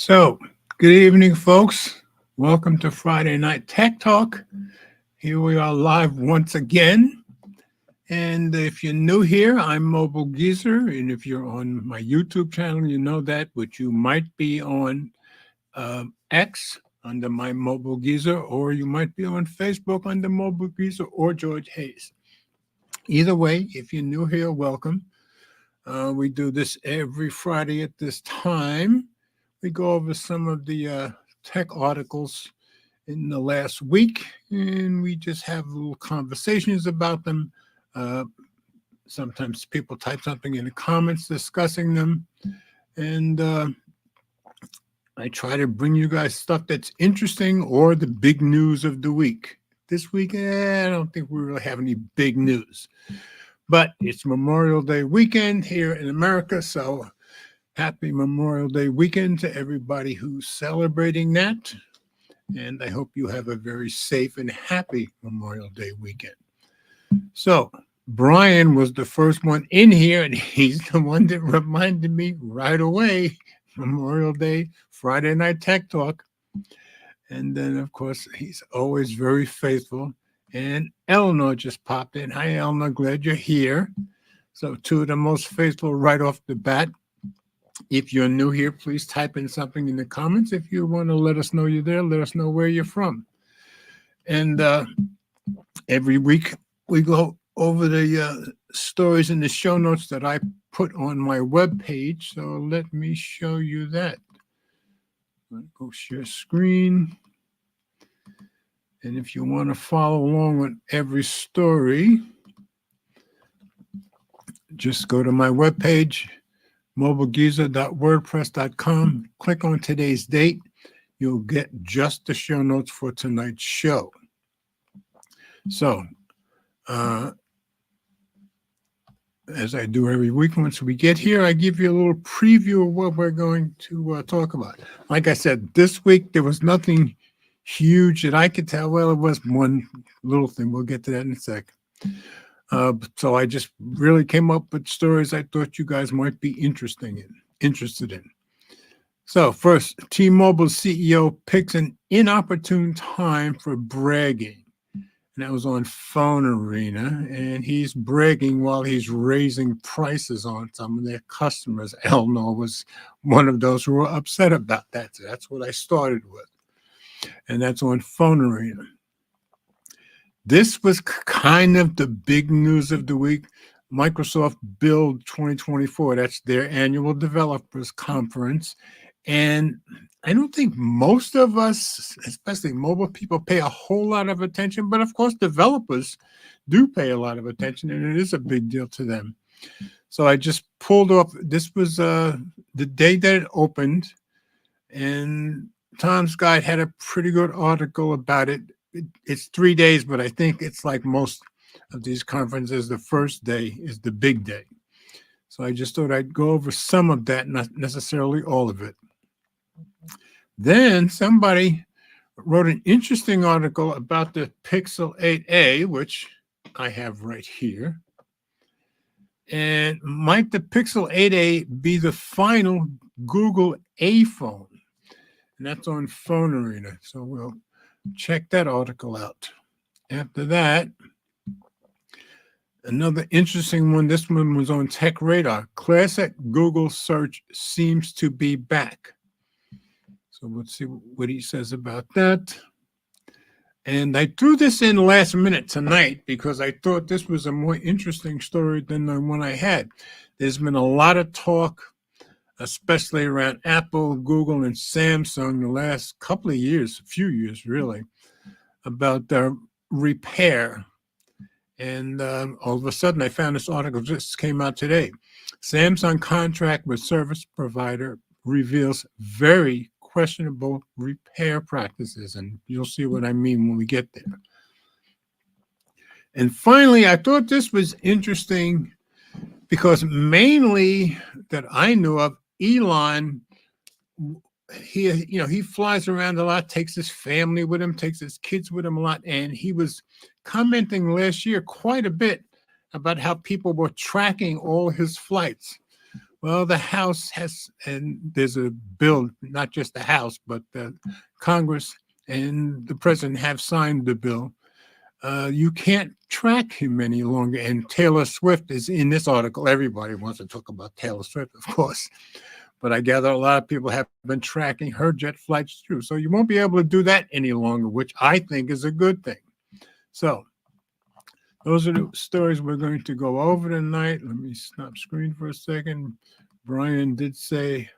So, good evening, folks. Welcome to Friday Night Tech Talk. Here we are live once again. And if you're new here, I'm Mobile Geezer. And if you're on my YouTube channel, you know that, but you might be on X under my Mobile Geezer, or you might be on Facebook under Mobile Geezer or George Hayes. Either way, if you're new here, welcome. We do this every Friday at this time. We go over some of the tech articles in the last week, and we just have little conversations about them. Sometimes people type something in the comments discussing them, and I try to bring you guys stuff that's interesting or the big news of the week. This week, I don't think we really have any big news, but it's Memorial Day weekend here in America, so happy Memorial Day weekend to everybody who's celebrating that. And I hope you have a very safe and happy Memorial Day weekend. So, Brian was the first one in here, and he's the one that reminded me right away, Memorial Day, Friday Night Tech Talk. And then, of course, he's always very faithful. And Eleanor just popped in. Hi, Eleanor. Glad you're here. So, two of the most faithful right off the bat. If you're new here, please type in something in the comments. If you want to let us know you're there, let us know where you're from. And every week we go over the stories in the show notes that I put on my webpage. So let me show you that. Go share screen. And if you want to follow along with every story, just go to my webpage, mobilegeezer.wordpress.com. Click on today's date. You'll get just the show notes for tonight's show. So, as I do every week, once we get here, I give you a little preview of what we're going to talk about. Like I said, this week, there was nothing huge that I could tell. Well, it was one little thing. We'll get to that in a second. So I just really came up with stories I thought you guys might be interested in. So first, T-Mobile CEO picks an inopportune time for bragging. And that was on Phone Arena. And he's bragging while he's raising prices on some of their customers. Eleanor was one of those who were upset about that. So that's what I started with. And that's on Phone Arena. This was kind of the big news of the week. Microsoft Build 2024, that's their annual developers conference. And I don't think most of us, especially mobile people, pay a whole lot of attention. But of course, developers do pay a lot of attention, and it is a big deal to them. So I just pulled off, this was the day that it opened. And Tom's Guide had a pretty good article about it. It's 3 days, but I think it's like most of these conferences, the first day is the big day. So I just thought I'd go over some of that, not necessarily all of it. Then somebody wrote an interesting article about the Pixel 8a, which I have right here. And might the Pixel 8a be the final Google A phone? And that's on Phone Arena. So we'll check that article out. After that, another interesting one. This one was on Tech Radar. Classic Google search seems to be back. So we'll see what he says about that. And I threw this in last minute tonight because I thought this was a more interesting story than the one I had. There's been a lot of talk, especially around Apple, Google, and Samsung the last couple of years, a few years really, about the repair. And all of a sudden, I found this article just came out today. Samsung contract with service provider reveals very questionable repair practices. And you'll see what I mean when we get there. And finally, I thought this was interesting because mainly that I knew of, Elon, he flies around a lot, takes his family with him, takes his kids with him a lot, and he was commenting last year quite a bit about how people were tracking all his flights. Well, the House has, and there's a bill, not just the House, but the Congress and the president have signed the bill. You can't track him any longer. And Taylor Swift is in this article. Everybody wants to talk about Taylor Swift, of course. But I gather a lot of people have been tracking her jet flights through. So you won't be able to do that any longer, which I think is a good thing. So those are the stories we're going to go over tonight. Let me stop screen for a second. Brian did say,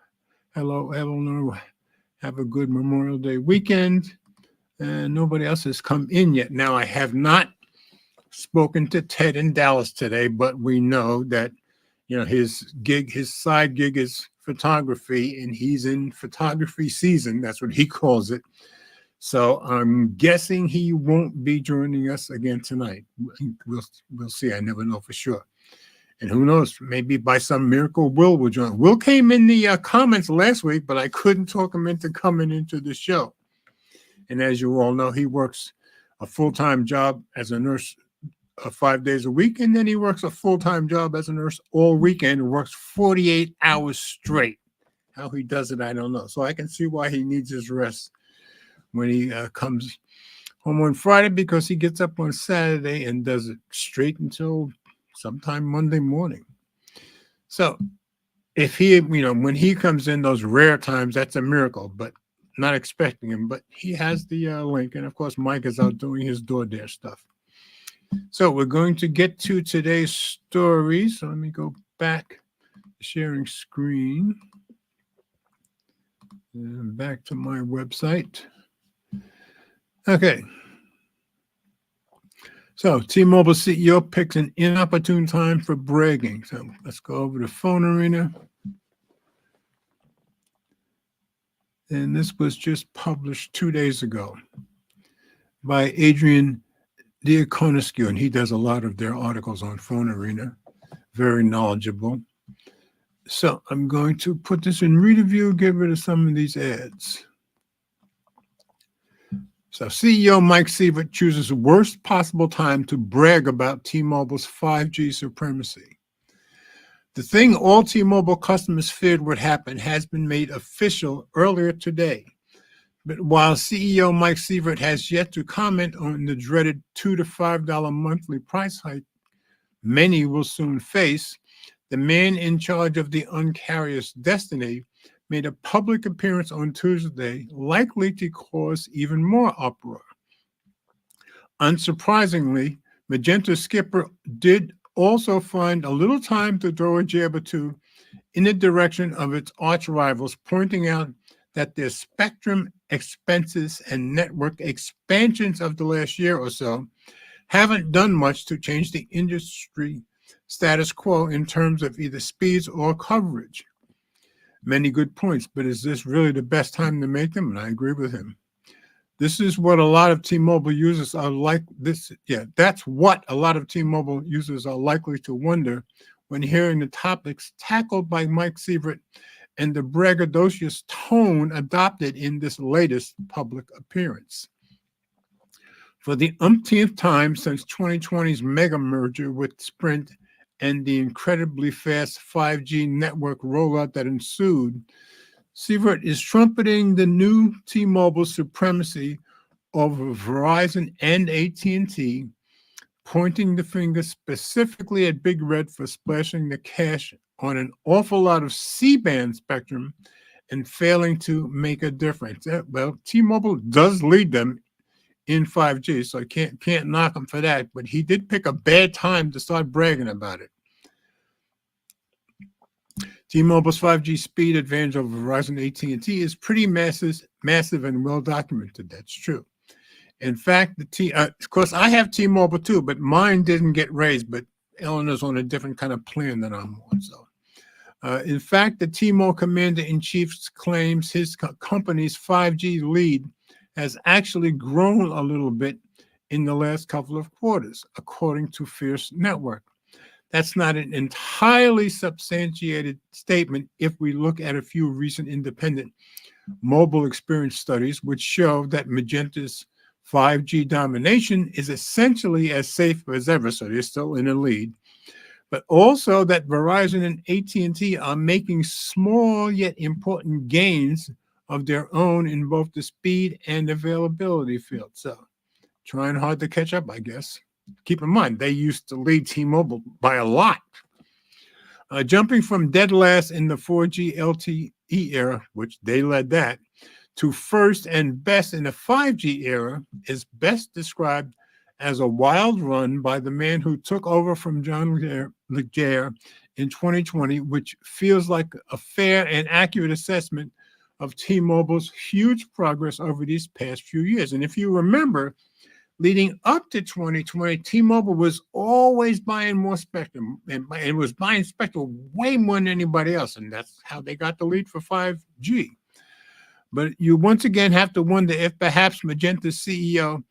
hello, Eleanor. Have a good Memorial Day weekend. And nobody else has come in yet. Now, I have not spoken to Ted in Dallas today, but we know that, his side gig is photography, and he's in photography season. That's what he calls it. So I'm guessing he won't be joining us again tonight. We'll see. I never know for sure. And who knows, maybe by some miracle, Will join. Will came in the comments last week, but I couldn't talk him into coming into the show. And as you all know, he works a full-time job as a nurse 5 days a week, and then he works a full-time job as a nurse all weekend and works 48 hours straight. How he does it, I don't know. So I can see why he needs his rest when he comes home on Friday, because he gets up on Saturday and does it straight until sometime Monday morning. So if he, when he comes in those rare times, that's a miracle, but not expecting him. But he has the link. And of course, Mike is out doing his DoorDash stuff. So we're going to get to today's story. So let me go back, sharing screen, and back to my website. Okay. So T-Mobile CEO picks an inopportune time for bragging. So let's go over to Phone Arena. And this was just published 2 days ago by Adrian Diaconescu, and he does a lot of their articles on Phone Arena. Very knowledgeable. So I'm going to put this in reader view, get rid of some of these ads. So CEO Mike Sievert chooses the worst possible time to brag about T-Mobile's 5G supremacy. The thing all T-Mobile customers feared would happen has been made official earlier today. But while CEO Mike Sievert has yet to comment on the dreaded $2 to $5 monthly price hike many will soon face, the man in charge of the Un-carrier's destiny made a public appearance on Tuesday, likely to cause even more uproar. Unsurprisingly, Magenta skipper did also find a little time to throw a jab or two in the direction of its arch rivals, pointing out that their spectrum expenses and network expansions of the last year or so haven't done much to change the industry status quo in terms of either speeds or coverage. Many good points, but is this really the best time to make them? And I agree with him. This is what a lot of T-Mobile users are like. That's what a lot of T-Mobile users are likely to wonder when hearing the topics tackled by Mike Sievert and the braggadocious tone adopted in this latest public appearance. For the umpteenth time since 2020's mega merger with Sprint and the incredibly fast 5G network rollout that ensued, Sievert is trumpeting the new T-Mobile supremacy over Verizon and AT&T, pointing the finger specifically at Big Red for splashing the cash on an awful lot of C-band spectrum and failing to make a difference. Well, T-Mobile does lead them in 5G, so I can't knock him for that, but he did pick a bad time to start bragging about it. T-Mobile's 5G speed advantage over Verizon AT&T is pretty massive and well documented. That's true. In fact, of course, I have T-Mobile too, but mine didn't get raised, but Eleanor's on a different kind of plan than I'm on. So, in fact, the T-Mobile commander-in-chief claims his company's 5G lead has actually grown a little bit in the last couple of quarters, according to Fierce Network. That's not an entirely substantiated statement if we look at a few recent independent mobile experience studies, which show that Magenta's 5G domination is essentially as safe as ever, so they're still in the lead. but also that Verizon and AT&T are making small yet important gains of their own in both the speed and availability field. So trying hard to catch up, I guess. Keep in mind, they used to lead T-Mobile by a lot. Jumping from dead last in the 4G LTE era, which they led that, to first and best in the 5G era is best described as a wild run by the man who took over from John Legere in 2020, which feels like a fair and accurate assessment of T-Mobile's huge progress over these past few years. And if you remember, leading up to 2020, T-Mobile was always buying more spectrum, and it was buying spectrum way more than anybody else, and that's how they got the lead for 5G. But you once again have to wonder if perhaps Magenta's CEO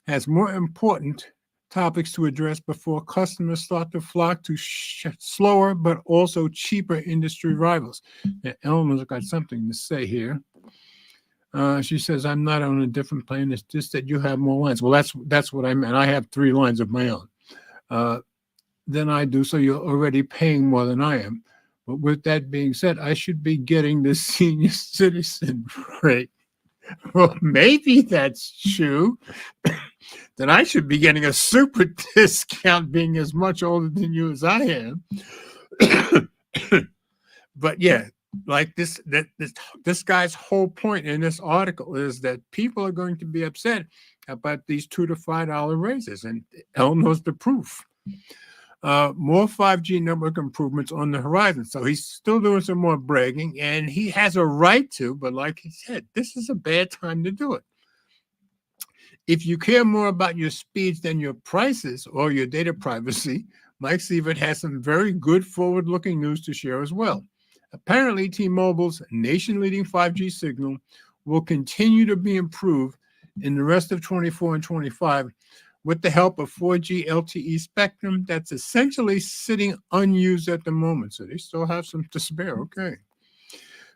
has more important topics to address before customers start to flock to slower but also cheaper industry rivals. Now, Eleanor's got something to say here. She says, I'm not on a different plane. It's just that you have more lines. Well, that's what I meant. I have 3 lines of my own than I do, so you're already paying more than I am. But with that being said, I should be getting the senior citizen rate. Well, maybe that's true. That I should be getting a super discount being as much older than you as I am. But yeah, like this guy's whole point in this article is that people are going to be upset about these $2 to $5 raises, and Eleanor's the proof. More 5G network improvements on the horizon. So he's still doing some more bragging, and he has a right to, but like he said, this is a bad time to do it. If you care more about your speeds than your prices or your data privacy, Mike Sievert has some very good forward-looking news to share as well. Apparently, T-Mobile's nation-leading 5G signal will continue to be improved in the rest of 24 and 25 with the help of 4G LTE spectrum that's essentially sitting unused at the moment. So they still have some to spare, okay.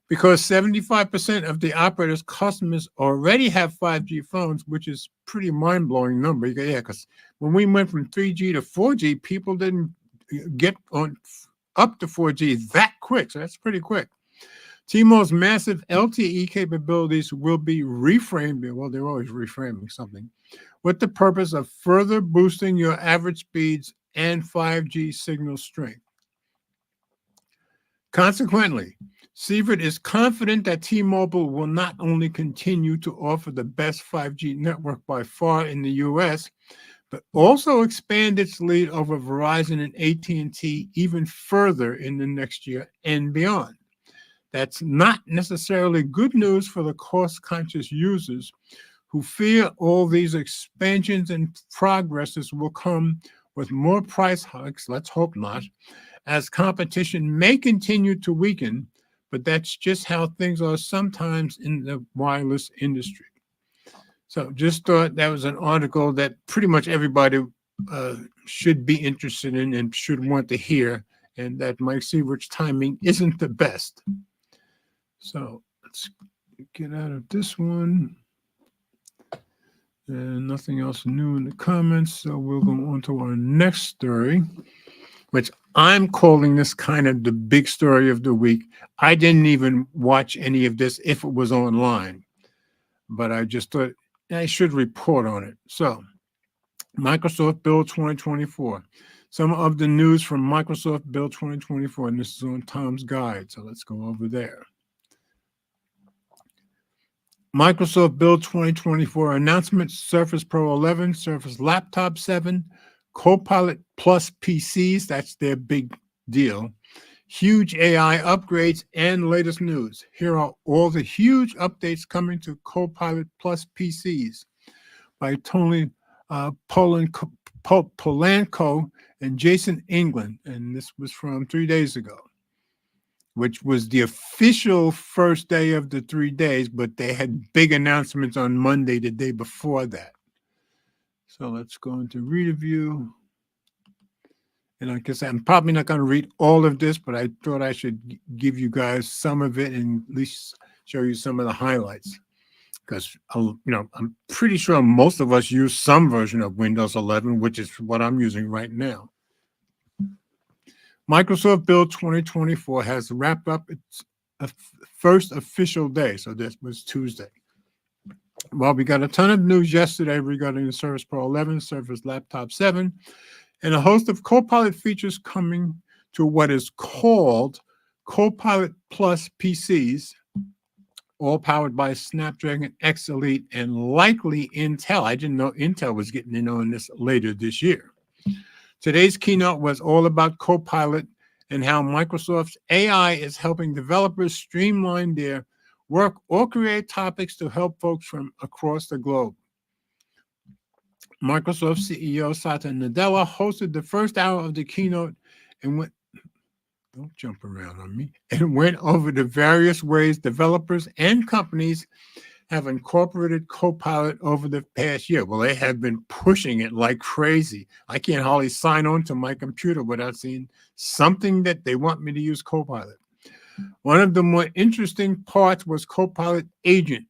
Because 75% of the operator's customers already have 5G phones, which is pretty mind-blowing number. Yeah, because when we went from 3G to 4G, people didn't get on up to 4G that quick. So that's pretty quick. T-Mobile's massive LTE capabilities will be reframed. Well, they're always reframing something with the purpose of further boosting your average speeds and 5G signal strength. Consequently, Sievert is confident that T-Mobile will not only continue to offer the best 5G network by far in the U.S., but also expand its lead over Verizon and AT&T even further in the next year and beyond. That's not necessarily good news for the cost-conscious users who fear all these expansions and progresses will come with more price hikes, let's hope not, as competition may continue to weaken, but that's just how things are sometimes in the wireless industry. So just thought that was an article that pretty much everybody should be interested in and should want to hear, and that Mike Sievert's timing isn't the best. So let's get out of this one. And nothing else new in the comments, so we'll go on to our next story, which I'm calling this kind of the big story of the week. I didn't even watch any of this if it was online, but I just thought I should report on it. So, Microsoft Build 2024. Some of the news from Microsoft Build 2024, and this is on Tom's Guide, so let's go over there. Microsoft Build 2024 announcement: Surface Pro 11, Surface Laptop 7, Copilot Plus PCs, that's their big deal, huge AI upgrades, and latest news. Here are all the huge updates coming to Copilot Plus PCs by Tony Polanco and Jason England, and this was from 3 days ago, which was the official first day of the 3 days, but they had big announcements on Monday, the day before that. So let's go into review. And like I said, I'm probably not going to read all of this, but I thought I should give you guys some of it and at least show you some of the highlights. Because, I'm pretty sure most of us use some version of Windows 11, which is what I'm using right now. Microsoft Build 2024 has wrapped up its first official day. So this was Tuesday. Well, we got a ton of news yesterday regarding the Surface Pro 11, Surface Laptop 7, and a host of Copilot features coming to what is called Copilot Plus PCs, all powered by Snapdragon X Elite and likely Intel. I didn't know Intel was getting in on this later this year. Today's keynote was all about Copilot and how Microsoft's AI is helping developers streamline their work or create topics to help folks from across the globe. Microsoft CEO Satya Nadella hosted the first hour of the keynote and don't jump around on me, and went over the various ways developers and companies have incorporated Copilot over the past year. Well, they have been pushing it like crazy. I can't hardly sign on to my computer without seeing something that they want me to use Copilot. One of the more interesting parts was Copilot Agent,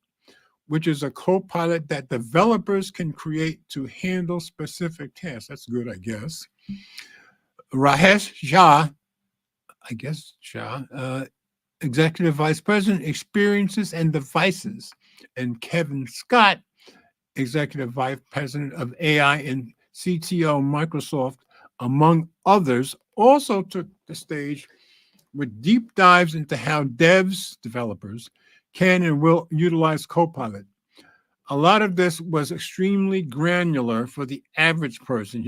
which is a Copilot that developers can create to handle specific tasks. That's good, I guess. Rajesh Jha, Executive Vice President, Experiences and Devices, and Kevin Scott, Executive Vice President of AI and CTO Microsoft, among others, also took the stage with deep dives into how developers, can and will utilize Copilot. A lot of this was extremely granular for the average person,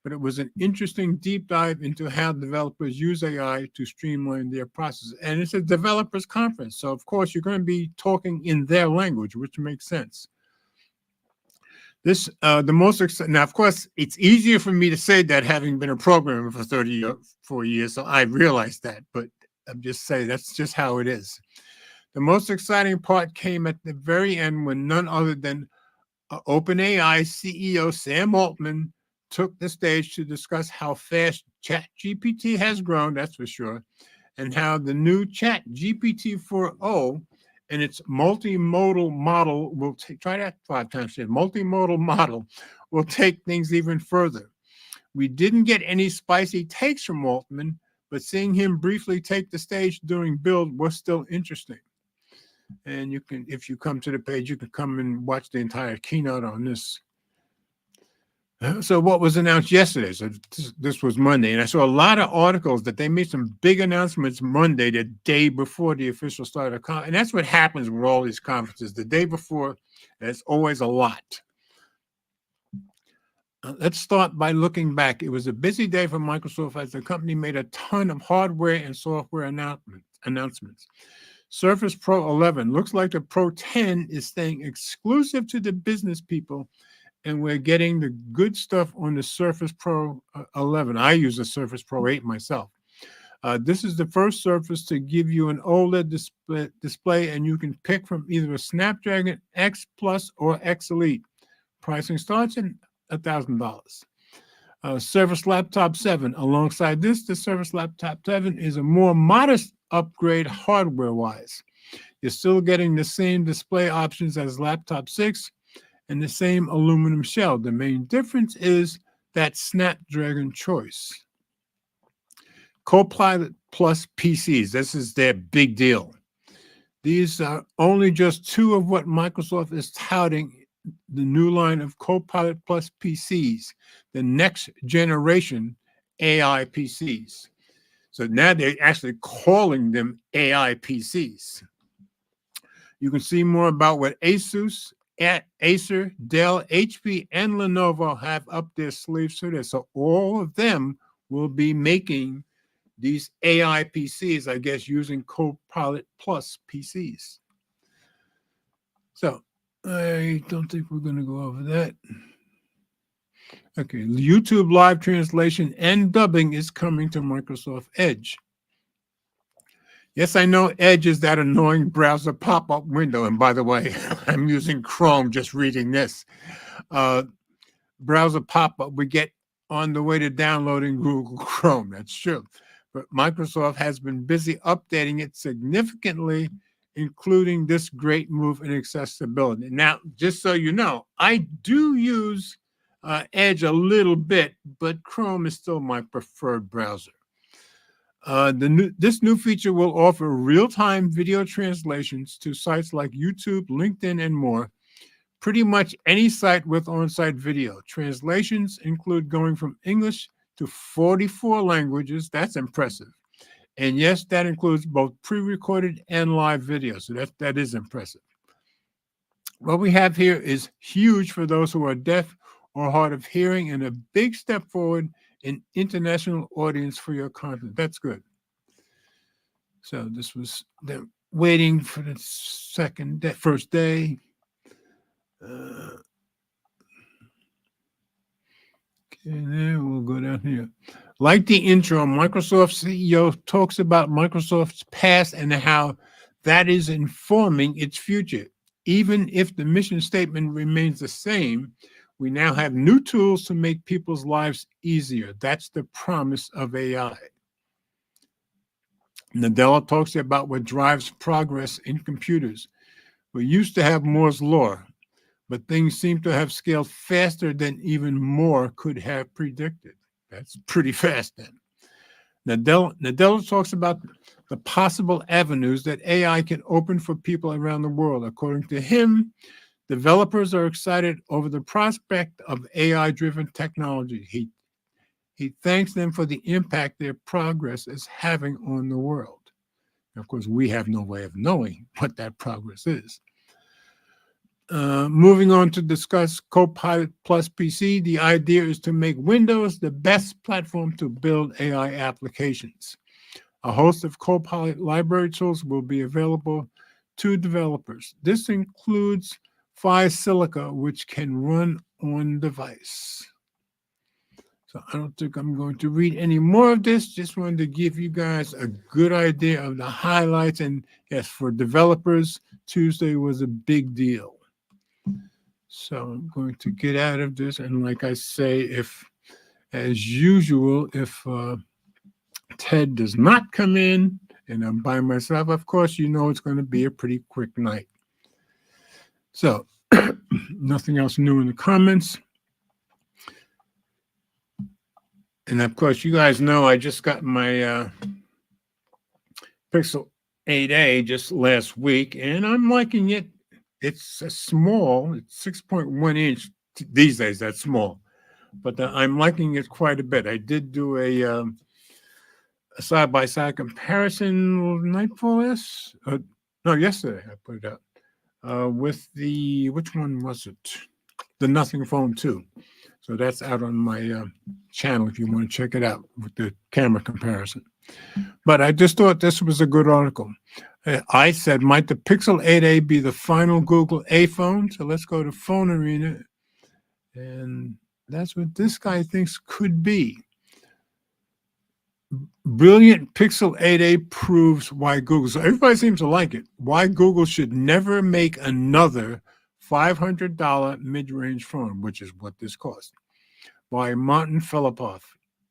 but it was an interesting deep dive into how developers use AI to streamline their process. And it's a developers conference, so of course you're going to be talking in their language, which makes sense. Now, of course, it's easier for me to say that having been a programmer for 34 years, so I realize that, but I'm just saying that's just how it is. The most exciting part came at the very end when none other than OpenAI CEO Sam Altman took the stage to discuss how fast ChatGPT has grown, that's for sure, and how the new ChatGPT 4.0 and its multimodal model will try that 5 times. Multimodal model will take things even further. We didn't get any spicy takes from Altman, but seeing him briefly take the stage during Build was still interesting. And you can, if you come to the page, you can come and watch the entire keynote on this. So what was announced yesterday? So this was Monday, and I saw a lot of articles that they made some big announcements Monday, the day before the official start of conference. And that's what happens with all these conferences. The day before, there's always a lot. Let's start by looking back. It was a busy day for Microsoft as the company made a ton of hardware and software announcements. Surface Pro 11 looks like the Pro 10 is staying exclusive to the business people, and we're getting the good stuff on the Surface Pro 11. I use the Surface Pro 8 myself. This is the first Surface to give you an OLED display, and you can pick from either a Snapdragon X Plus or X Elite. Pricing starts at $1,000. Surface Laptop 7. Alongside this, the Surface Laptop 7 is a more modest upgrade hardware-wise. You're still getting the same display options as Laptop 6 and the same aluminum shell. The main difference is that Snapdragon choice. Copilot Plus PCs. This is their big deal. These are only just two of what Microsoft is touting the new line of Copilot Plus PCs, the next generation AI PCs. So now they're actually calling them AI PCs. You can see more about what Asus, Acer, Dell, HP, and Lenovo have up their sleeves for this. So all of them will be making these AI PCs, I guess, using Copilot Plus PCs. So I don't think we're going to go over that. Okay, YouTube live translation and dubbing is coming to Microsoft Edge. Yes, I know Edge is that annoying browser pop-up window. And by the way, I'm using Chrome just reading this. Browser pop-up we get on the way to downloading Google Chrome. That's true. But Microsoft has been busy updating it significantly, including this great move in accessibility. Now, just so you know, I do use Edge a little bit, but Chrome is still my preferred browser. This new feature will offer real-time video translations to sites like YouTube, LinkedIn, and more. Pretty much any site with on-site video. Translations include going from English to 44 languages. That's impressive. And yes, that includes both pre-recorded and live video. So that is impressive. What we have here is huge for those who are deaf or hard of hearing, and a big step forward in international audience for your content. That's good. So this was them waiting for the first day. Okay, then we'll go down here. Like the intro, Microsoft CEO talks about Microsoft's past and how that is informing its future. Even if the mission statement remains the same, we now have new tools to make people's lives easier. That's the promise of AI. Nadella talks about what drives progress in computers. We used to have Moore's law, but things seem to have scaled faster than even Moore could have predicted. That's pretty fast then. Nadella talks about the possible avenues that AI can open for people around the world. According to him, developers are excited over the prospect of AI-driven technology. He thanks them for the impact their progress is having on the world. Of course, we have no way of knowing what that progress is. Moving on to discuss Copilot Plus PC, the idea is to make Windows the best platform to build AI applications. A host of Copilot library tools will be available to developers. This includes Phi Silica, which can run on device. So I don't think I'm going to read any more of this. Just wanted to give you guys a good idea of the highlights. And yes, for developers, Tuesday was a big deal. So I'm going to get out of this. And like I say, as usual, if Ted does not come in and I'm by myself, of course, you know it's going to be a pretty quick night. So nothing else new in the comments. And of course, you guys know I just got my Pixel 8a just last week, and I'm liking it. It's small. It's 6.1 inch. These days, that's small. But I'm liking it quite a bit. I did do a side-by-side comparison yesterday I put it out with which one was it? The Nothing Phone 2. So that's out on my channel if you want to check it out with the camera comparison. But I just thought this was a good article. I said, might the Pixel 8a be the final Google A phone? So let's go to Phone Arena. And that's what this guy thinks could be. Brilliant Pixel 8a proves why Google, so everybody seems to like it, why Google should never make another $500 mid-range phone, which is what this cost, by Martin Filipoff.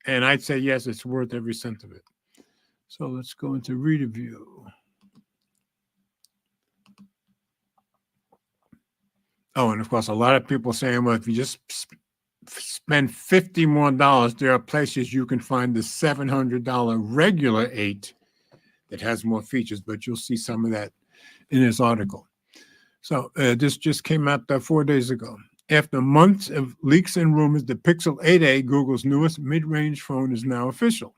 And I'd say, yes, it's worth every cent of it. So let's go into review. Oh, and of course, a lot of people saying, well, if you just spend $50 more, there are places you can find the $700 regular 8 that has more features, but you'll see some of that in this article. So this just came out 4 days ago. After months of leaks and rumors, the Pixel 8a, Google's newest mid-range phone, is now official.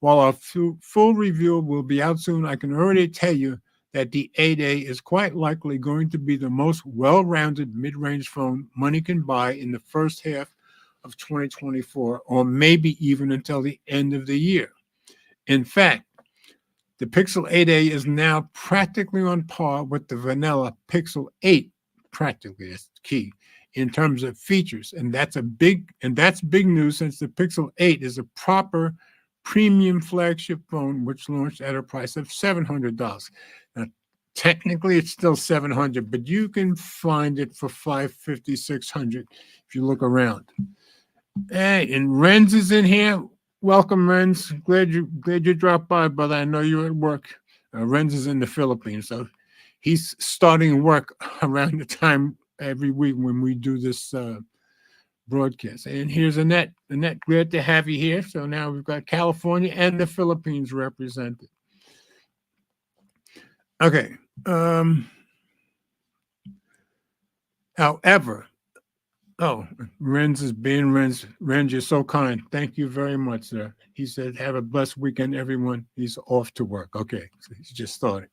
While our full review will be out soon, I can already tell you that the 8a is quite likely going to be the most well-rounded mid-range phone money can buy in the first half of 2024, or maybe even until the end of the year. In fact, the Pixel 8a is now practically on par with the vanilla Pixel 8, practically, that's the key, in terms of features. And that's big news, since the Pixel 8 is a proper premium flagship phone, which launched at a price of $700. Now, technically, it's still $700, but you can find it for $550, $600 if you look around. Hey, and Renz is in here. Welcome, Renz. Glad you dropped by, brother. I know you're at work. Renz is in the Philippines, so he's starting work around the time every week when we do this broadcast. And here's Annette. Annette, glad to have you here. So now we've got California and the Philippines represented. Okay. However, Renz is being Renz. Renz, you're so kind. Thank you very much, sir. He said, have a blessed weekend, everyone. He's off to work. Okay. So he's just started.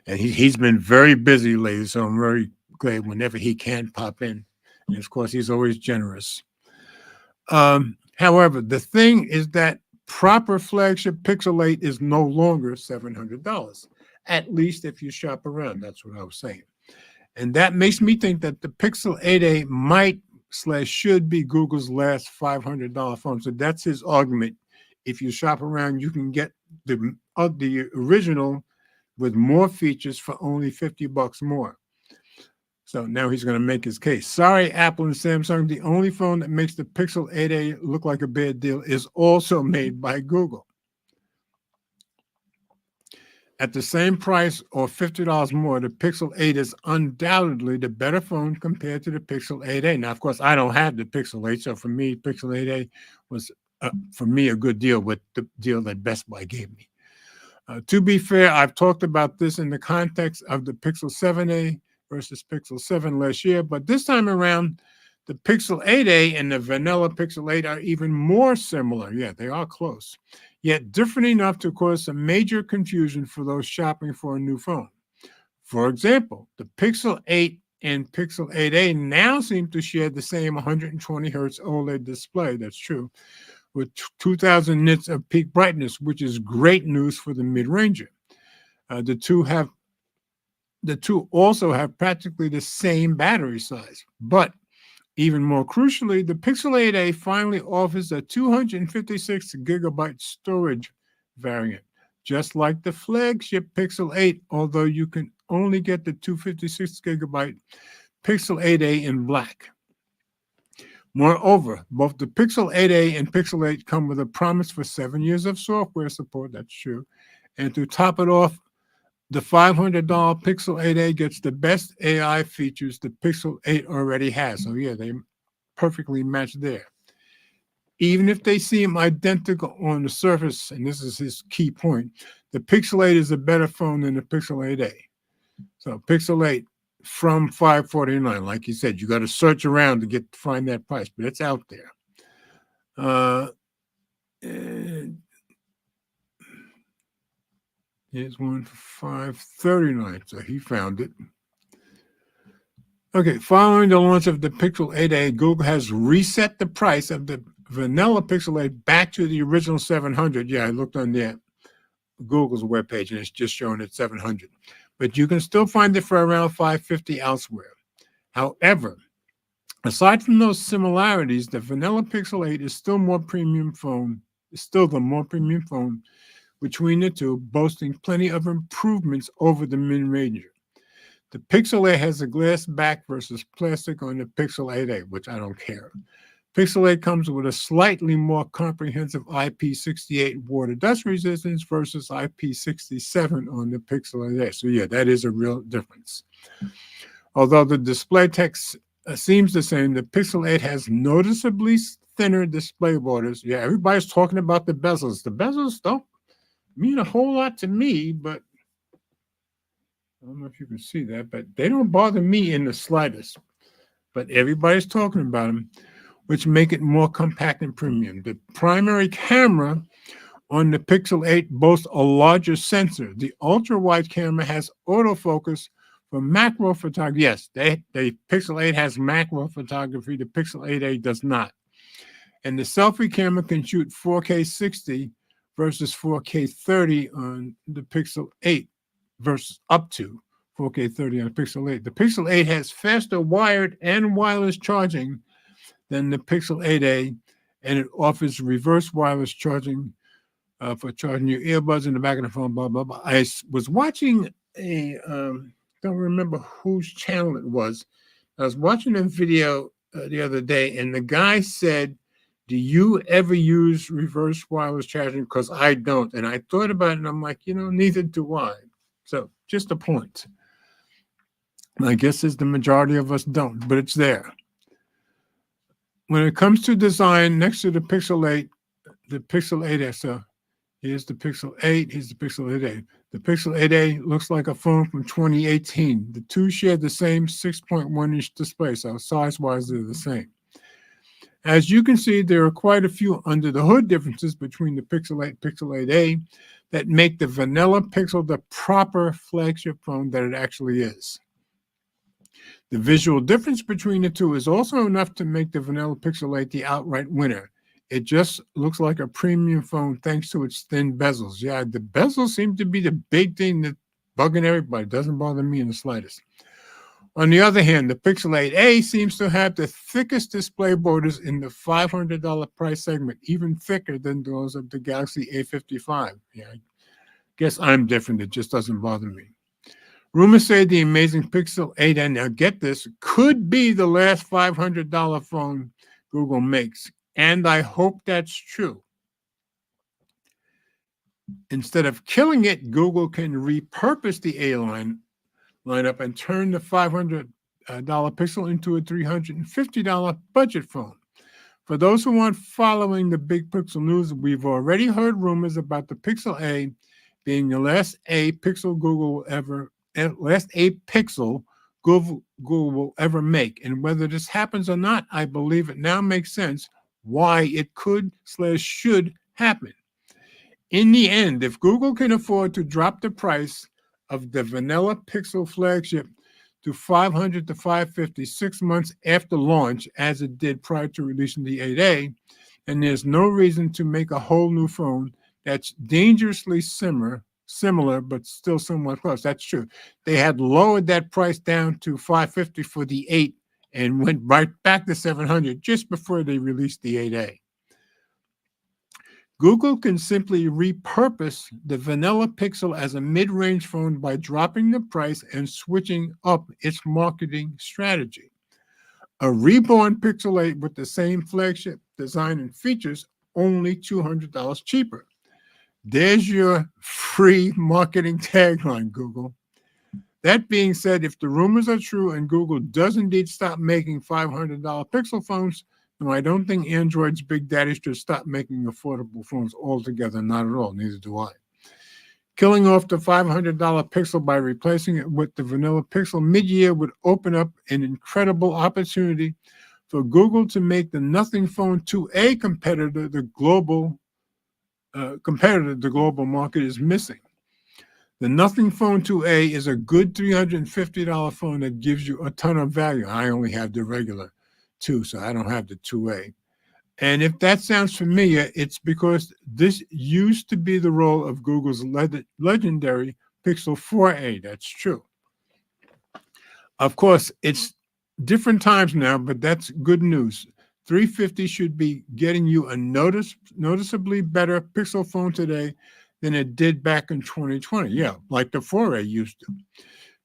And he's been very busy lately, so I'm very glad whenever he can pop in. And of course, he's always generous. However, the thing is that proper flagship Pixel 8 is no longer $700, at least if you shop around. That's what I was saying. And that makes me think that the Pixel 8a might/should be Google's last $500 phone. So that's his argument. If you shop around, you can get the original with more features for only $50 more. So now he's going to make his case. Sorry, Apple and Samsung. The only phone that makes the Pixel 8a look like a bad deal is also made by Google. At the same price or $50 more, the Pixel 8 is undoubtedly the better phone compared to the Pixel 8a. Now, of course, I don't have the Pixel 8, so for me, Pixel 8a was, for me, a good deal with the deal that Best Buy gave me. To be fair, I've talked about this in the context of the Pixel 7a versus Pixel 7 last year, but this time around, the Pixel 8a and the vanilla Pixel 8 are even more similar. Yeah, they are close, yet different enough to cause some major confusion for those shopping for a new phone. For example, the Pixel 8 and Pixel 8a now seem to share the same 120 hertz OLED display. That's true, with 2000 nits of peak brightness, which is great news for the mid-ranger. The two also have practically the same battery size, but even more crucially, the Pixel 8a finally offers a 256 gigabyte storage variant, just like the flagship Pixel 8, although you can only get the 256 gigabyte Pixel 8a in black. Moreover, both the Pixel 8a and Pixel 8 come with a promise for 7 years of software support. That's true. And to top it off, the $500 Pixel 8a gets the best AI features the Pixel 8 already has. So yeah, they perfectly match there. Even if they seem identical on the surface, and this is his key point, the Pixel 8 is a better phone than the Pixel 8a. So Pixel 8 from $549, like you said, you got to search around to find that price, but it's out there. And here's one for $539, so he found it. Okay, following the launch of the Pixel 8a, Google has reset the price of the vanilla Pixel 8 back to the original $700. Yeah, I looked on Google's webpage, and it's just showing it $700. But you can still find it for around $550 elsewhere. However, aside from those similarities, the vanilla Pixel 8 is still the more premium phone between the two, boasting plenty of improvements over the mid-ranger. The Pixel 8 has a glass back versus plastic on the Pixel 8a, which I don't care. Pixel 8 comes with a slightly more comprehensive IP68 water dust resistance versus IP67 on the Pixel 8a. So yeah, that is a real difference. Although the display text seems the same, the Pixel 8 has noticeably thinner display borders. Yeah, everybody's talking about the bezels. The bezels don't mean a whole lot to me, but I don't know if you can see that, but they don't bother me in the slightest. But everybody's talking about them, which make it more compact and premium. The primary camera on the Pixel 8 boasts a larger sensor. The ultra-wide camera has autofocus for macro photography. Yes, the Pixel 8 has macro photography. The Pixel 8a does not. And the selfie camera can shoot 4K 60 versus 4K 30 on the Pixel 8 versus up to 4K 30 on the Pixel 8. The Pixel 8 has faster wired and wireless charging than the Pixel 8a, and it offers reverse wireless charging for charging your earbuds in the back of the phone, blah, blah, blah. I was watching don't remember whose channel it was. I was watching a video the other day, and the guy said, do you ever use reverse wireless charging? Because I don't. And I thought about it, and I'm like, neither do I. So just a point. I guess as the majority of us don't, but it's there. when it comes to design, next to the Pixel 8, the Pixel 8S, so here's the Pixel 8, here's the Pixel 8A. The Pixel 8A looks like a phone from 2018. The two share the same 6.1-inch display, so size-wise they're the same. As you can see, there are quite a few under the hood differences between the Pixel 8 and Pixel 8A that make the vanilla Pixel the proper flagship phone that it actually is. The visual difference between the two is also enough to make the vanilla Pixel 8 the outright winner. It just looks like a premium phone thanks to its thin bezels. Yeah, the bezels seem to be the big thing that's bugging everybody. It doesn't bother me in the slightest. On the other hand, the Pixel 8A seems to have the thickest display borders in the $500 price segment, even thicker than those of the Galaxy A55. Yeah, I guess I'm different. It just doesn't bother me. Rumors say the amazing Pixel 8, and now get this, could be the last $500 phone Google makes. And I hope that's true. Instead of killing it, Google can repurpose the A lineup and turn the $500 Pixel into a $350 budget phone. For those who aren't following the big Pixel news, we've already heard rumors about the Pixel A being the last A Pixel Google will ever make. And whether this happens or not, I believe it now makes sense why it could/should happen. In the end, if Google can afford to drop the price of the vanilla Pixel flagship to $500 to $550 6 months after launch, as it did prior to releasing the 8A, and there's no reason to make a whole new phone that's dangerously similar, but still somewhat close. That's true. They had lowered that price down to $550 for the 8 and went right back to $700 just before they released the 8A. Google can simply repurpose the vanilla Pixel as a mid-range phone by dropping the price and switching up its marketing strategy. A reborn Pixel 8 with the same flagship design and features, only $200 cheaper. There's your free marketing tagline, Google. That being said, if the rumors are true and Google does indeed stop making $500 Pixel phones, no, I don't think Android's big daddy should stop making affordable phones altogether. Not at all. Neither do I. Killing off the $500 Pixel by replacing it with the vanilla Pixel mid-year would open up an incredible opportunity for Google to make the Nothing Phone 2A competitor the global market is missing. The Nothing Phone 2A is a good $350 phone that gives you a ton of value. I only have the regular 2, so I don't have the 2A. And if that sounds familiar, it's because this used to be the role of Google's legendary Pixel 4A. That's true. Of course, it's different times now, but that's good news. 350 should be getting you a noticeably better Pixel phone today than it did back in 2020. Yeah, like the 4A used to.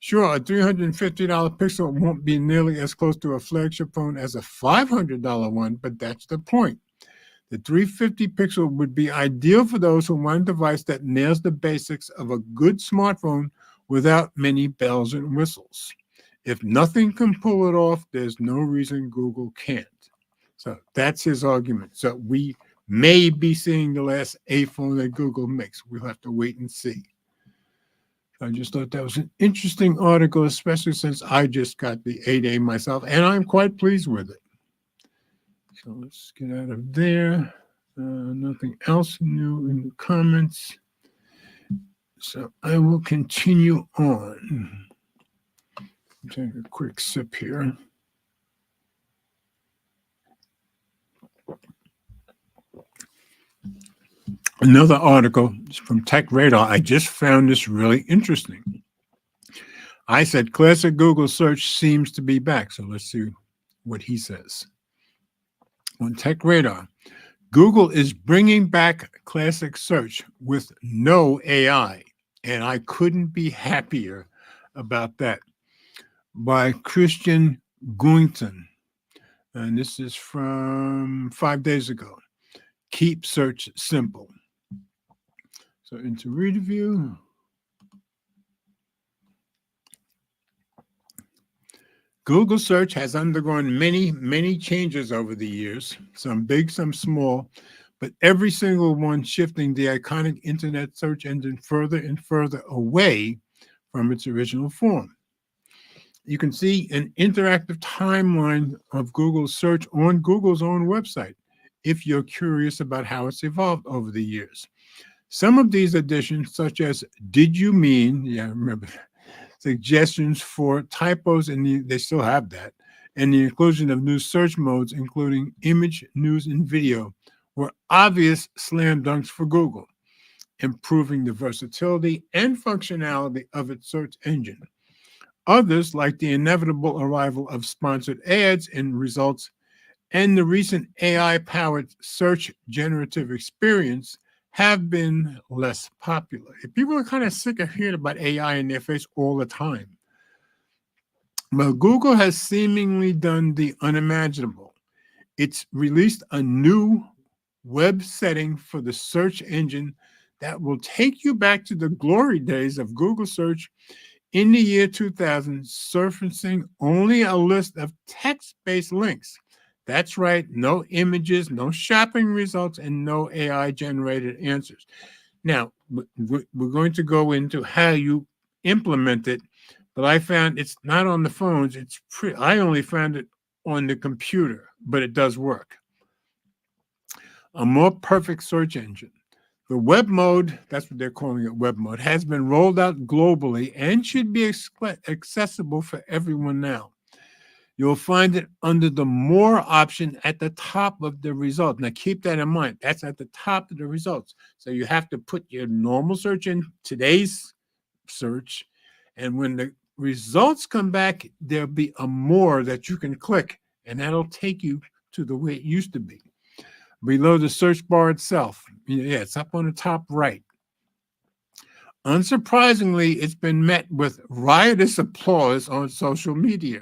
Sure, a $350 Pixel won't be nearly as close to a flagship phone as a $500 one, but that's the point. The 350 Pixel would be ideal for those who want a device that nails the basics of a good smartphone without many bells and whistles. If nothing can pull it off, there's no reason Google can't. So that's his argument. So we may be seeing the last A phone that Google makes. We'll have to wait and see. I just thought that was an interesting article, especially since I just got the 8A myself, and I'm quite pleased with it. So let's get out of there. Nothing else new in the comments. So I will continue on. Take a quick sip here. Another article from Tech Radar. I just found this really interesting. I said classic Google search seems to be back. So let's see what he says. On Tech Radar, Google is bringing back classic search with no AI. And I couldn't be happier about that. By Christian Guington. And this is from 5 days ago. Keep search simple. So into review. Google search has undergone many, many changes over the years, some big, some small, but every single one shifting the iconic internet search engine further and further away from its original form. You can see an interactive timeline of Google search on Google's own website if you're curious about how it's evolved over the years. Some of these additions, such as "Did you mean?" Yeah, I remember suggestions for typos, and they still have that, and the inclusion of new search modes, including image, news, and video, were obvious slam dunks for Google, improving the versatility and functionality of its search engine. Others, like the inevitable arrival of sponsored ads and results and the recent AI-powered search generative experience, have been less popular. People are kind of sick of hearing about AI in their face all the time. Well, Google has seemingly done the unimaginable. It's released a new web setting for the search engine that will take you back to the glory days of Google search in the year 2000, surfacing only a list of text-based links. That's right, no images, no shopping results, and no AI-generated answers. Now, we're going to go into how you implement it, but I found it's not on the phones. I only found it on the computer, but it does work. A more perfect search engine. The web mode, that's what they're calling it, web mode, has been rolled out globally and should be accessible for everyone now. You'll find it under the More option at the top of the result. Now, keep that in mind. That's at the top of the results. So you have to put your normal search in, today's search, and when the results come back, there'll be a More that you can click, and that'll take you to the way it used to be. Below the search bar itself. Yeah, it's up on the top right. Unsurprisingly, it's been met with riotous applause on social media.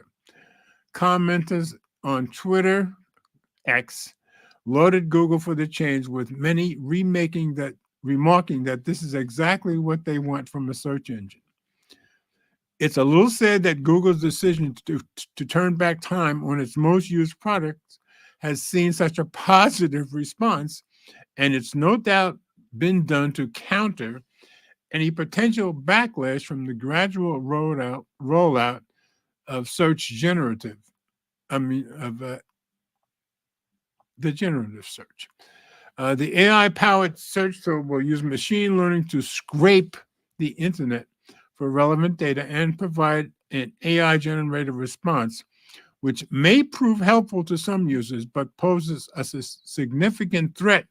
Commenters on Twitter, X, lauded Google for the change, with many remarking that this is exactly what they want from a search engine. It's a little sad that Google's decision to turn back time on its most used products has seen such a positive response, and it's no doubt been done to counter any potential backlash from the gradual rollout of search generative. The generative search. The AI-powered search tool will use machine learning to scrape the internet for relevant data and provide an AI-generated response, which may prove helpful to some users, but poses a significant threat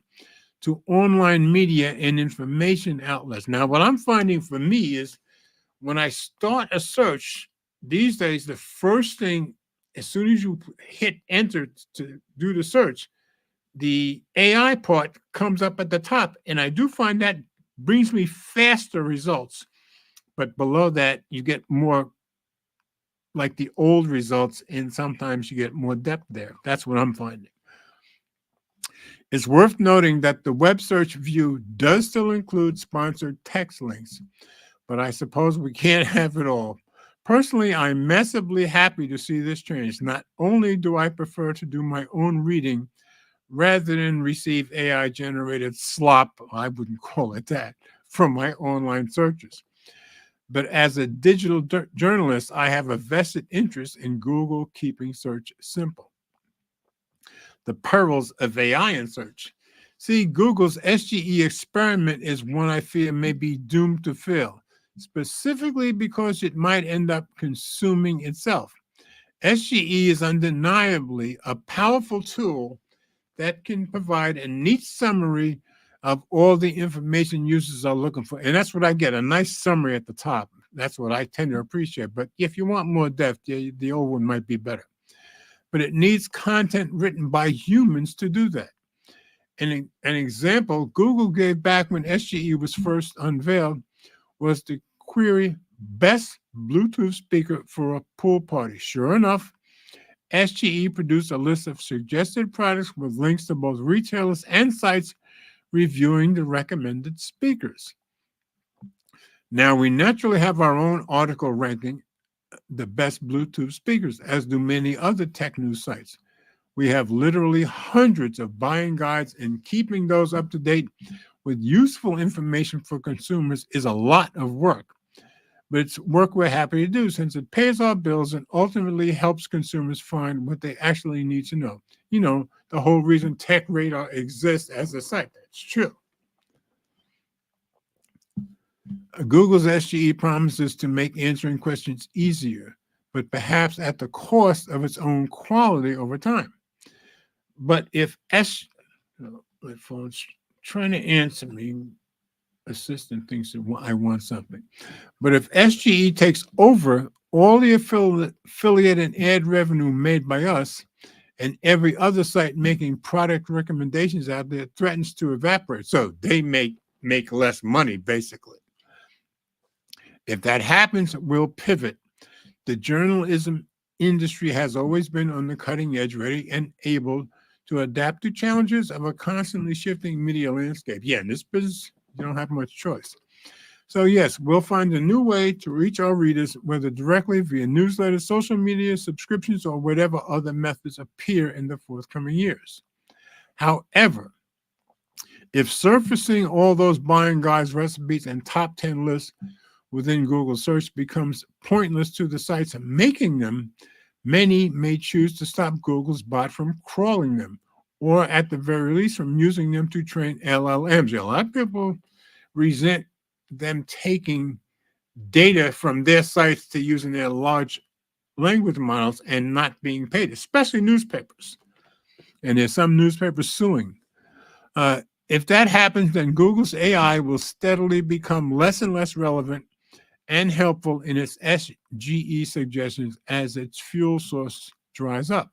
to online media and information outlets. Now, what I'm finding for me is when I start a search, these days, the first thing, as soon as you hit enter to do the search, the AI part comes up at the top. And I do find that brings me faster results. But below that, you get more like the old results, and sometimes you get more depth there. That's what I'm finding. It's worth noting that the web search view does still include sponsored text links, but I suppose we can't have it all. Personally, I'm massively happy to see this change. Not only do I prefer to do my own reading rather than receive AI-generated slop, I wouldn't call it that, from my online searches, but as a digital journalist, I have a vested interest in Google keeping search simple. The perils of AI in search. See, Google's SGE experiment is one I fear may be doomed to fail, specifically because it might end up consuming itself. SGE is undeniably a powerful tool that can provide a neat summary of all the information users are looking for. And that's what I get, a nice summary at the top. That's what I tend to appreciate. But if you want more depth, the old one might be better. But it needs content written by humans to do that. And an example Google gave back when SGE was first unveiled was the query best Bluetooth speaker for a pool party. Sure enough, SGE produced a list of suggested products with links to both retailers and sites reviewing the recommended speakers. Now, we naturally have our own article ranking the best Bluetooth speakers, as do many other tech news sites. We have literally hundreds of buying guides, and keeping those up to date with useful information for consumers is a lot of work. But it's work we're happy to do since it pays our bills and ultimately helps consumers find what they actually need to know. You know, the whole reason Tech Radar exists as a site. That's true. Google's SGE promises to make answering questions easier, but perhaps at the cost of its own quality over time. But if my phone's trying to answer me, assistant thinks that I want something. But if SGE takes over all the affiliate and ad revenue made by us, and every other site making product recommendations out there threatens to evaporate. So they make less money, basically. If that happens, we'll pivot. The journalism industry has always been on the cutting edge, ready and able to adapt to challenges of a constantly shifting media landscape. Yeah, in this business, you don't have much choice. So yes, we'll find a new way to reach our readers, whether directly via newsletters, social media, subscriptions, or whatever other methods appear in the forthcoming years. However, if surfacing all those buying guides, recipes, and top 10 lists within Google search becomes pointless to the sites making them, many may choose to stop Google's bot from crawling them, or at the very least from using them to train LLMs. A lot of people resent them taking data from their sites to using their large language models and not being paid, especially newspapers. And there's some newspapers suing. If that happens, then Google's AI will steadily become less and less relevant and helpful in its SGE suggestions as its fuel source dries up.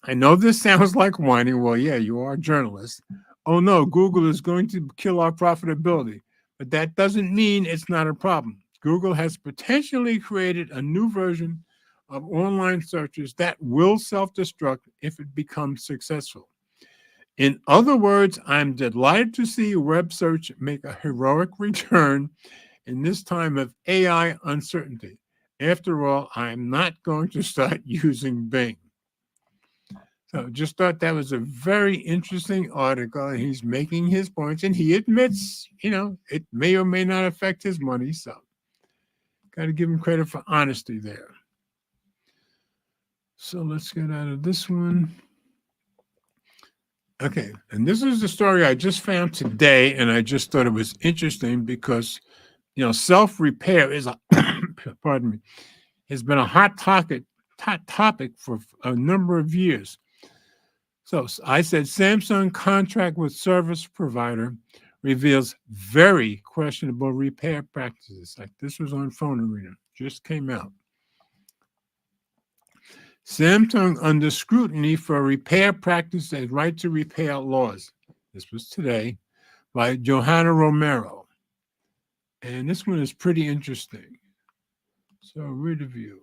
I know this sounds like whining. Well, yeah, you are a journalist. Oh no, Google is going to kill our profitability. But that doesn't mean it's not a problem. Google has potentially created a new version of online searches that will self-destruct if it becomes successful. In other words, I'm delighted to see web search make a heroic return in this time of AI uncertainty. After all, I'm not going to start using Bing. So just thought that was a very interesting article, and he's making his points, and he admits, it may or may not affect his money. So got to give him credit for honesty there. So let's get out of this one. Okay, and this is the story I just found today, and I just thought it was interesting because, self-repair is pardon me, has been a hot topic for a number of years. So I said Samsung contract with service provider reveals very questionable repair practices. Like this was on Phone Arena, just came out. Samsung under scrutiny for repair practice and right to repair laws. This was today by Johanna Romero. And this one is pretty interesting. So review.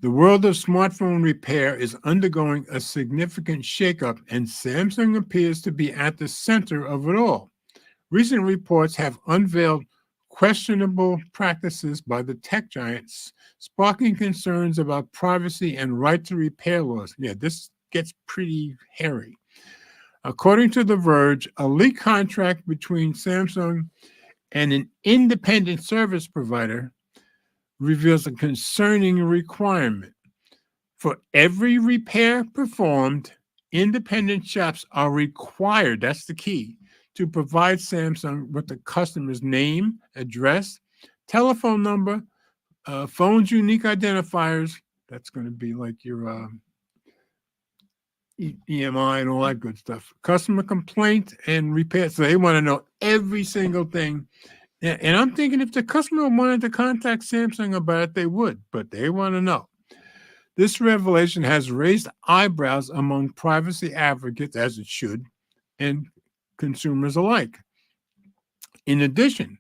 The world of smartphone repair is undergoing a significant shakeup, and Samsung appears to be at the center of it all. Recent reports have unveiled questionable practices by the tech giants, sparking concerns about privacy and right to repair laws. Yeah, this gets pretty hairy. According to The Verge, a leaked contract between Samsung and an independent service provider reveals a concerning requirement. For every repair performed, independent shops are required, that's the key, to provide Samsung with the customer's name, address, telephone number, phone's unique identifiers. That's going to be like your EMI and all that good stuff. Customer complaint and repair. So they want to know every single thing. And I'm thinking if the customer wanted to contact Samsung about it, they would, but they want to know. This revelation has raised eyebrows among privacy advocates, as it should, and consumers alike. In addition,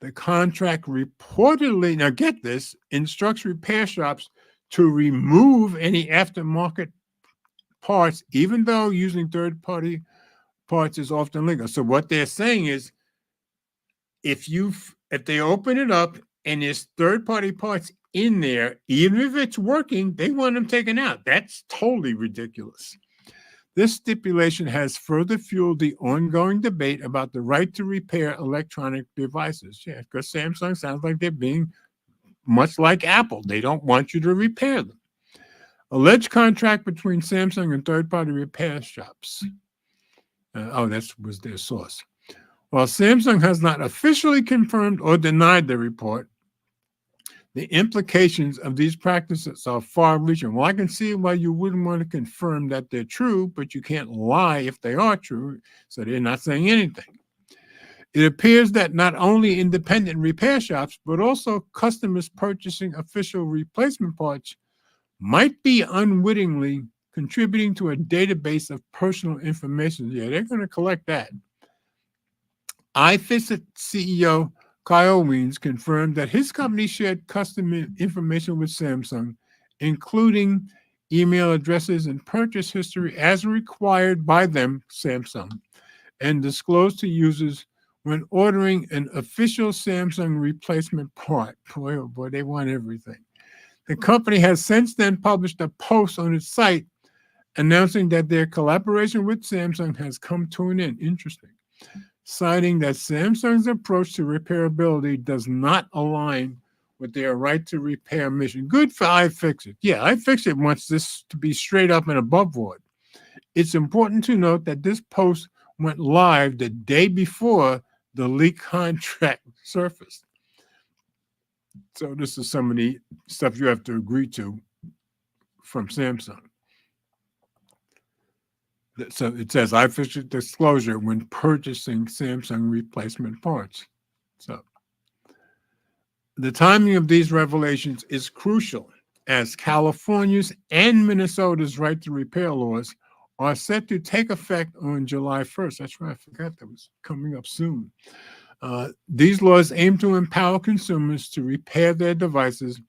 the contract reportedly, now get this, instructs repair shops to remove any aftermarket parts, even though using third-party parts is often legal. So what they're saying is, if you if they open it up and there's third-party parts in there, even if it's working, they want them taken out. That's totally ridiculous. This stipulation has further fueled the ongoing debate about the right to repair electronic devices. Yeah, because Samsung sounds like they're being much like Apple. They don't want you to repair them. Alleged contract between Samsung and third-party repair shops. That was their source. While Samsung has not officially confirmed or denied the report, the implications of these practices are far-reaching. Well, I can see why you wouldn't want to confirm that they're true, but you can't lie if they are true, so they're not saying anything. It appears that not only independent repair shops, but also customers purchasing official replacement parts might be unwittingly contributing to a database of personal information. Yeah, they're going to collect that. iFixit CEO Kyle Wiens confirmed that his company shared customer information with Samsung, including email addresses and purchase history as required by them, Samsung, and disclosed to users when ordering an official Samsung replacement part. Boy, oh boy, they want everything. The company has since then published a post on its site announcing that their collaboration with Samsung has come to an end. Interesting. Citing that Samsung's approach to repairability does not align with their right to repair mission. Good for iFixit. Yeah, iFixit wants this to be straight up and above board. It's important to note that this post went live the day before the leak contract surfaced. So this is some of the stuff you have to agree to from Samsung. So it says iFixit disclosure when purchasing Samsung replacement parts. So the timing of these revelations is crucial as California's and Minnesota's right to repair laws are set to take effect on July 1st. That's right, I forgot that was coming up soon. These laws aim to empower consumers to repair their devices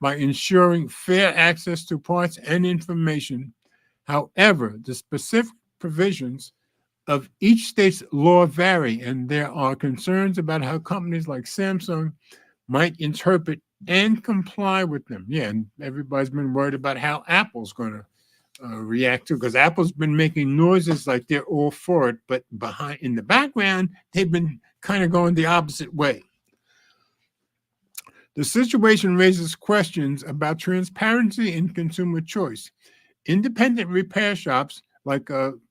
by ensuring fair access to parts and information. However, the specific provisions of each state's law vary, and there are concerns about how companies like Samsung might interpret and comply with them. Yeah, and everybody's been worried about how Apple's going to react to, because Apple's been making noises like they're all for it, but in the background, they've been kind of going the opposite way. The situation raises questions about transparency and consumer choice. Independent repair shops like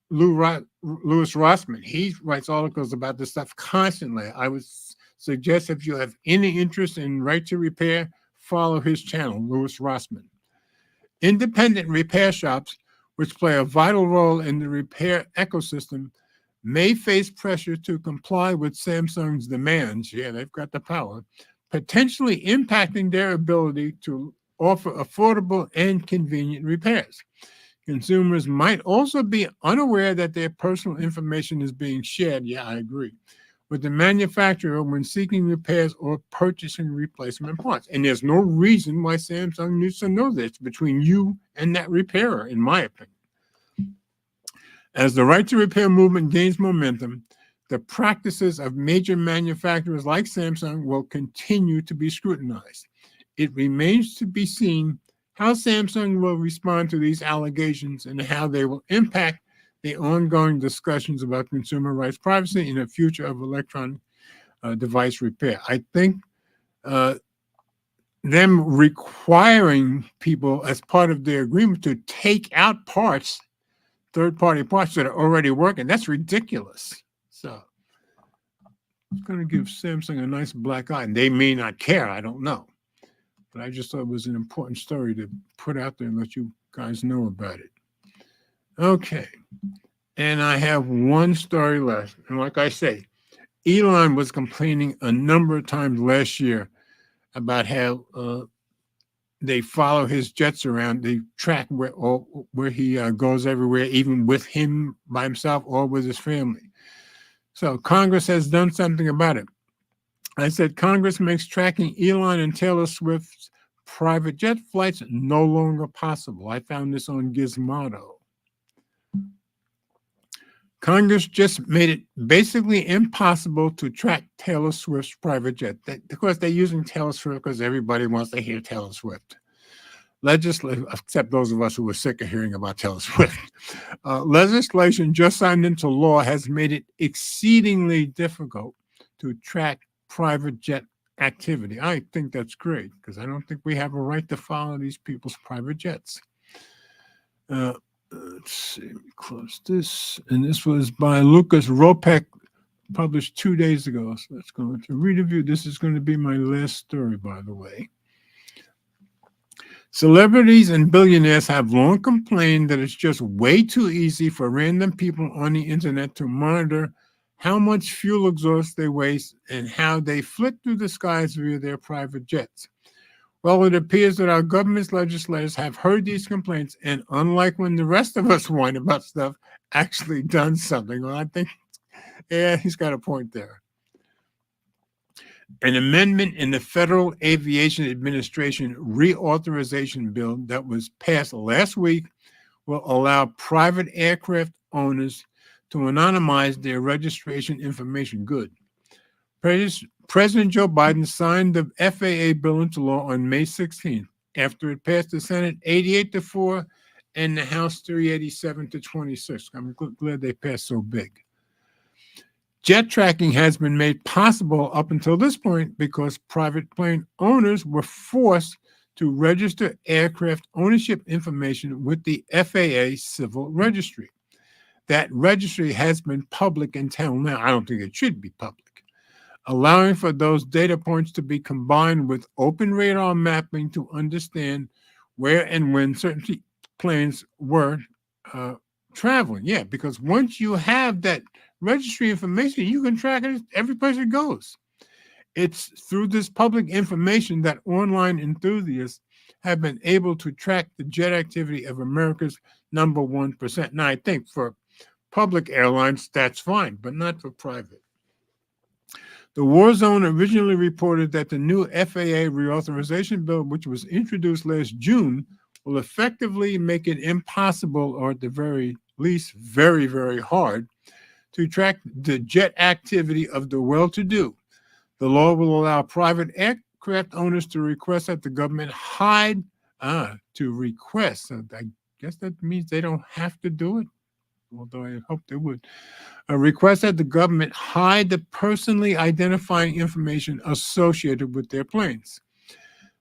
Louis Rossman, he writes articles about this stuff constantly. I would suggest if you have any interest in right to repair, follow his channel, Louis Rossman. Independent repair shops, which play a vital role in the repair ecosystem, may face pressure to comply with Samsung's demands. Yeah, they've got the power, potentially impacting their ability to offer affordable and convenient repairs. Consumers might also be unaware that their personal information is being shared, yeah, I agree, with the manufacturer when seeking repairs or purchasing replacement parts. And there's no reason why Samsung needs to know this between you and that repairer, in my opinion. As the right to repair movement gains momentum, the practices of major manufacturers like Samsung will continue to be scrutinized. It remains to be seen how Samsung will respond to these allegations and how they will impact the ongoing discussions about consumer rights, privacy, and the future of electronic device repair. I think them requiring people as part of their agreement to take out parts, third-party parts that are already working, that's ridiculous. So it's going to give Samsung a nice black eye. And they may not care, I don't know. But I just thought it was an important story to put out there and let you guys know about it. Okay. And I have one story left. And like I say, Elon was complaining a number of times last year about how they follow his jets around, they track where he goes everywhere, even with him by himself or with his family. So Congress has done something about it. I said Congress makes tracking Elon and Taylor Swift's private jet flights no longer possible. I found this on Gizmodo. Congress just made it basically impossible to track Taylor Swift's private jet. Of course, they're using Taylor Swift because everybody wants to hear Taylor Swift. Except those of us who were sick of hearing about Taylor Swift. Legislation just signed into law has made it exceedingly difficult to track private jet activity. I think that's great because I don't think we have a right to follow these people's private jets. Let's see, close this. And this was by Lucas Ropek, published 2 days ago. So let's go into read review. This is going to be my last story, by the way. Celebrities and billionaires have long complained that it's just way too easy for random people on the internet to monitor how much fuel exhaust they waste and how they flit through the skies via their private jets. Well, it appears that our government's legislators have heard these complaints and, unlike when the rest of us whine about stuff, actually done something. Well, I think, yeah, he's got a point there. An amendment in the Federal Aviation Administration reauthorization bill that was passed last week will allow private aircraft owners to anonymize their registration information. Good. President Joe Biden signed the FAA bill into law on May 16th after it passed the Senate 88-4 and the House 387-26. I'm glad they passed so big. Jet tracking has been made possible up until this point because private plane owners were forced to register aircraft ownership information with the FAA Civil Registry. That registry has been public until now. I don't think it should be public, allowing for those data points to be combined with open radar mapping to understand where and when certain planes were traveling. Yeah, because once you have that registry information, you can track it every place it goes. It's through this public information that online enthusiasts have been able to track the jet activity of America's number 1%. Now, I think for public airlines, that's fine, but not for private. The War Zone originally reported that the new FAA reauthorization bill, which was introduced last June, will effectively make it impossible, or at the very least, very, very hard, to track the jet activity of the well-to-do. The law will allow private aircraft owners to request that the government hide, So I guess that means they don't have to do it, although I hope they would. A request that the government hide the personally identifying information associated with their planes.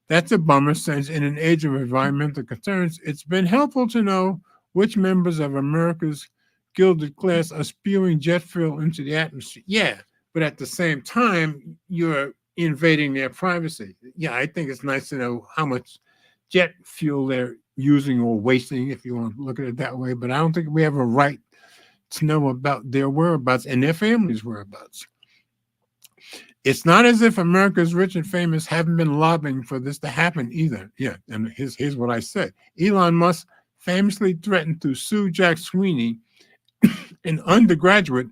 That's a bummer, since in an age of environmental concerns, it's been helpful to know which members of America's gilded class are spewing jet fuel into the atmosphere. Yeah, but at the same time, you're invading their privacy. Yeah, I think it's nice to know how much jet fuel they're using or wasting, if you want to look at it that way. But I don't think we have a right to know about their whereabouts and their families' whereabouts. It's not as if America's rich and famous haven't been lobbying for this to happen either. Yeah, and here's what I said. Elon Musk famously threatened to sue Jack Sweeney, an undergraduate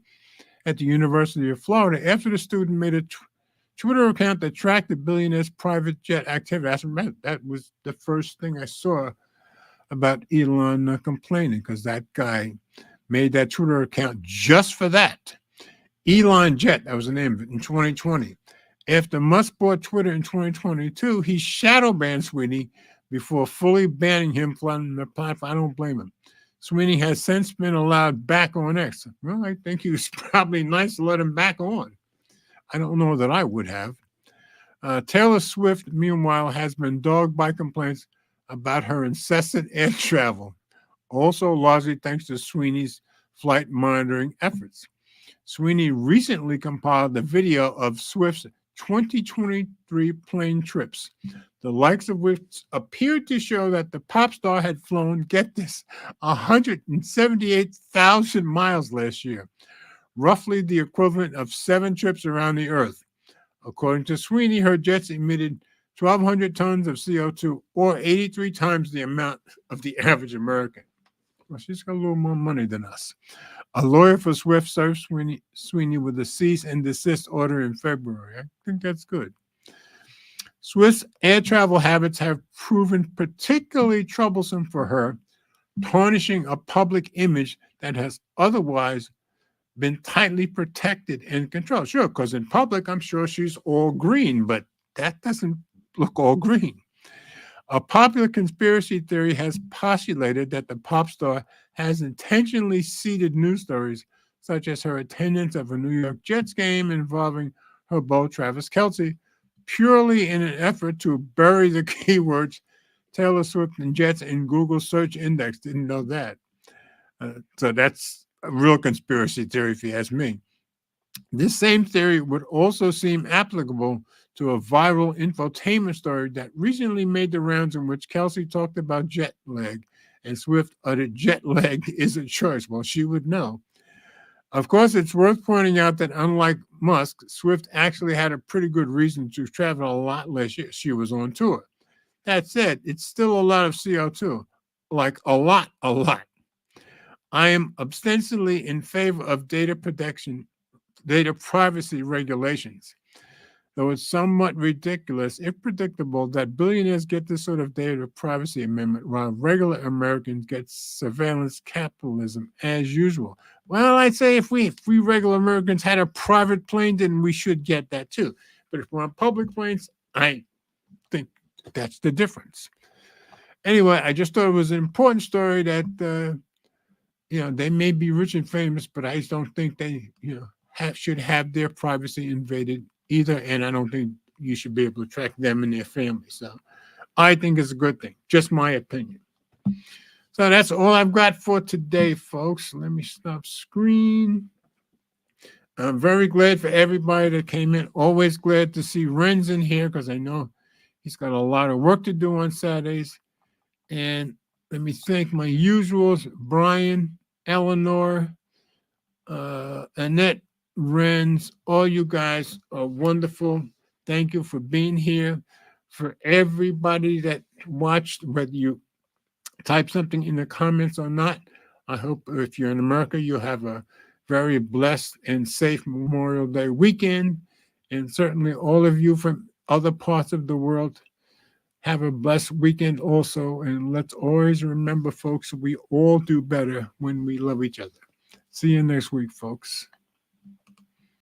at the University of Florida, after the student made a Twitter account that tracked the billionaire's private jet activity. That was the first thing I saw about Elon complaining, because that guy made that Twitter account just for that. Elon Jet, that was the name of it, in 2020. After Musk bought Twitter in 2022, he shadow banned Sweeney before fully banning him from the platform. I don't blame him. Sweeney has since been allowed back on X. Well, I think he was probably nice to let him back on. I don't know that I would have. Taylor Swift, meanwhile, has been dogged by complaints about her incessant air travel, also largely thanks to Sweeney's flight monitoring efforts. Sweeney recently compiled the video of Swift's 2023 plane trips, the likes of which appeared to show that the pop star had flown, get this, 178,000 miles last year, roughly the equivalent of 7 trips around the Earth. According to Sweeney, her jets emitted 1,200 tons of CO2, or 83 times the amount of the average American. Well, she's got a little more money than us. A lawyer for Swift served Sweeney with a cease and desist order in February. I think that's good. Swift's air travel habits have proven particularly troublesome for her, tarnishing a public image that has otherwise been tightly protected and controlled. Sure, because in public, I'm sure she's all green, but that doesn't look all green. A popular conspiracy theory has postulated that the pop star has intentionally seeded news stories, such as her attendance of a New York Jets game involving her beau Travis Kelce, purely in an effort to bury the keywords Taylor Swift and Jets in Google search index. Didn't know that. So that's a real conspiracy theory, if you ask me. This same theory would also seem applicable to a viral infotainment story that recently made the rounds in which Kelsey talked about jet lag and Swift uttered jet lag is a choice. Well, she would know. Of course, it's worth pointing out that unlike Musk, Swift actually had a pretty good reason to travel a lot less year. She was on tour. That said, it's still a lot of CO2, like a lot, a lot. I am ostensibly in favor of data protection, data privacy regulations, though it's somewhat ridiculous, if predictable, that billionaires get this sort of data privacy amendment while regular Americans get surveillance capitalism as usual. Well, I'd say if we regular Americans had a private plane, then we should get that too. But if we're on public planes, I think that's the difference. Anyway, I just thought it was an important story that they may be rich and famous, but I just don't think they should have their privacy invaded either, and I don't think you should be able to track them and their family. So I think it's a good thing. Just my opinion. So that's all I've got for today, folks. Let me stop screen. I'm very glad for everybody that came in. Always glad to see Ren's in here because I know he's got a lot of work to do on Saturdays. And let me thank my usuals, Brian, Eleanor, Annette, Renz, all you guys are wonderful. Thank you for being here. For everybody that watched, whether you type something in the comments or not, I hope if you're in America, you'll have a very blessed and safe Memorial Day weekend. And certainly all of you from other parts of the world, have a blessed weekend also. And let's always remember, folks, we all do better when we love each other. See you next week, folks.